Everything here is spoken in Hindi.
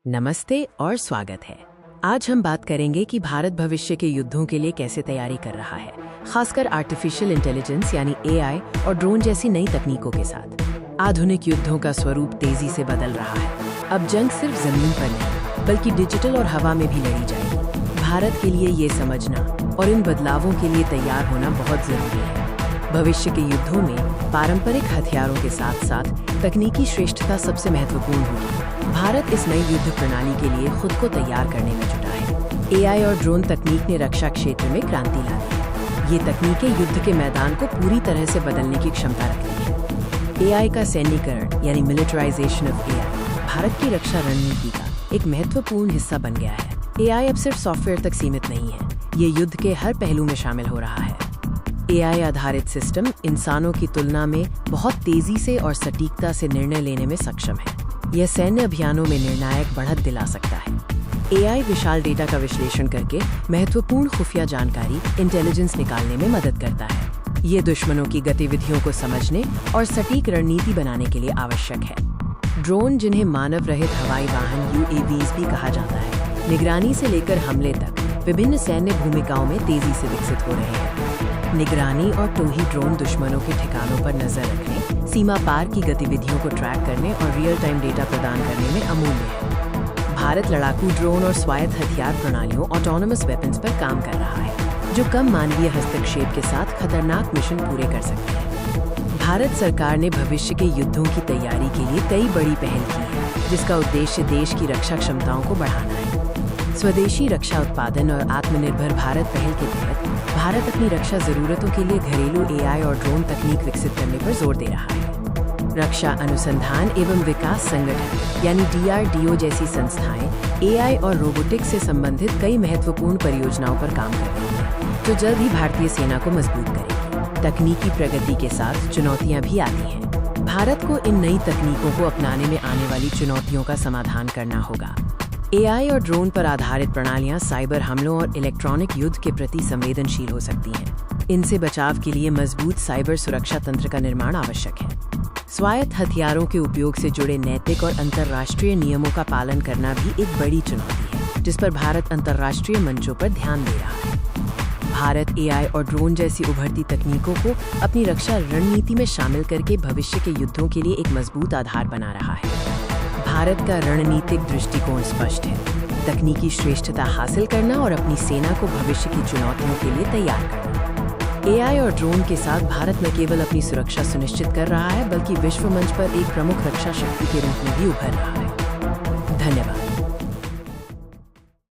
नमस्ते और स्वागत है। आज हम बात करेंगे कि भारत भविष्य के युद्धों के लिए कैसे तैयारी कर रहा है, खासकर आर्टिफिशियल इंटेलिजेंस यानी एआई और ड्रोन जैसी नई तकनीकों के साथ। आधुनिक युद्धों का स्वरूप तेजी से बदल रहा है। अब जंग सिर्फ जमीन पर नहीं बल्कि डिजिटल और हवा में भी लड़ी जाएगी। भारत के लिए ये समझना और इन बदलावों के लिए तैयार होना बहुत जरूरी है। भविष्य के युद्धों में पारंपरिक हथियारों के साथ साथ तकनीकी श्रेष्ठता सबसे महत्वपूर्ण होगी। भारत इस नई युद्ध प्रणाली के लिए खुद को तैयार करने में जुटा है। एआई और ड्रोन तकनीक ने रक्षा क्षेत्र में क्रांति ला दी है। ये तकनीकें युद्ध के मैदान को पूरी तरह से बदलने की क्षमता रखती है। एआई का सैन्यीकरण यानी मिलिटराइजेशन ऑफ एआई भारत की रक्षा रणनीति का एक महत्वपूर्ण हिस्सा बन गया है। एआई अब सिर्फ सॉफ्टवेयर तक सीमित नहीं है, ये युद्ध के हर पहलू में शामिल हो रहा है। एआई आधारित सिस्टम इंसानों की तुलना में बहुत तेजी से और सटीकता से निर्णय लेने में सक्षम है। यह सैन्य अभियानों में निर्णायक बढ़त दिला सकता है। एआई विशाल डेटा का विश्लेषण करके महत्वपूर्ण खुफिया जानकारी इंटेलिजेंस निकालने में मदद करता है। ये दुश्मनों की गतिविधियों को समझने और सटीक रणनीति बनाने के लिए आवश्यक है। ड्रोन, जिन्हें मानव रहित हवाई वाहन यूएवीज भी कहा जाता है, निगरानी से लेकर हमले तक विभिन्न सैन्य भूमिकाओं में तेजी से विकसित हो रहे हैं। निगरानी और टोही ड्रोन दुश्मनों के ठिकानों पर नजर रखने, सीमा पार की गतिविधियों को ट्रैक करने और रियल टाइम डेटा प्रदान करने में अमूल्य है। भारत लड़ाकू ड्रोन और स्वायत्त हथियार प्रणालियों ऑटोनोमस वेपन्स पर काम कर रहा है, जो कम मानवीय हस्तक्षेप के साथ खतरनाक मिशन पूरे कर सकते हैं। भारत सरकार ने भविष्य के युद्धों की तैयारी के लिए कई बड़ी पहल की है, जिसका उद्देश्य देश की रक्षा क्षमताओं को बढ़ाना है। स्वदेशी रक्षा उत्पादन और आत्मनिर्भर भारत पहल के तहत भारत अपनी रक्षा जरूरतों के लिए घरेलू एआई और ड्रोन तकनीक विकसित करने पर जोर दे रहा है। रक्षा अनुसंधान एवं विकास संगठन यानी DRDO जैसी संस्थाएं एआई और रोबोटिक्स से संबंधित कई महत्वपूर्ण परियोजनाओं पर काम कर रही हैं, जो जल्द ही भारतीय सेना को मजबूत करेगी। तकनीकी प्रगति के साथ चुनौतियां भी आती हैं। भारत को इन नई तकनीकों को अपनाने में आने वाली चुनौतियों का समाधान करना होगा। एआई और ड्रोन पर आधारित प्रणालियां साइबर हमलों और इलेक्ट्रॉनिक युद्ध के प्रति संवेदनशील हो सकती हैं। इनसे बचाव के लिए मजबूत साइबर सुरक्षा तंत्र का निर्माण आवश्यक है। स्वायत्त हथियारों के उपयोग से जुड़े नैतिक और अंतर्राष्ट्रीय नियमों का पालन करना भी एक बड़ी चुनौती है, जिस पर भारत अंतर्राष्ट्रीय मंचों पर ध्यान दे रहा है। भारत एआई और ड्रोन जैसी उभरती तकनीकों को अपनी रक्षा रणनीति में शामिल करके भविष्य के युद्धों के लिए एक मजबूत आधार बना रहा है। भारत का रणनीतिक दृष्टिकोण स्पष्ट है: तकनीकी श्रेष्ठता हासिल करना और अपनी सेना को भविष्य की चुनौतियों के लिए तैयार करना। एआई और ड्रोन के साथ भारत न केवल अपनी सुरक्षा सुनिश्चित कर रहा है, बल्कि विश्व मंच पर एक प्रमुख रक्षा शक्ति के रूप में भी उभर रहा है। धन्यवाद।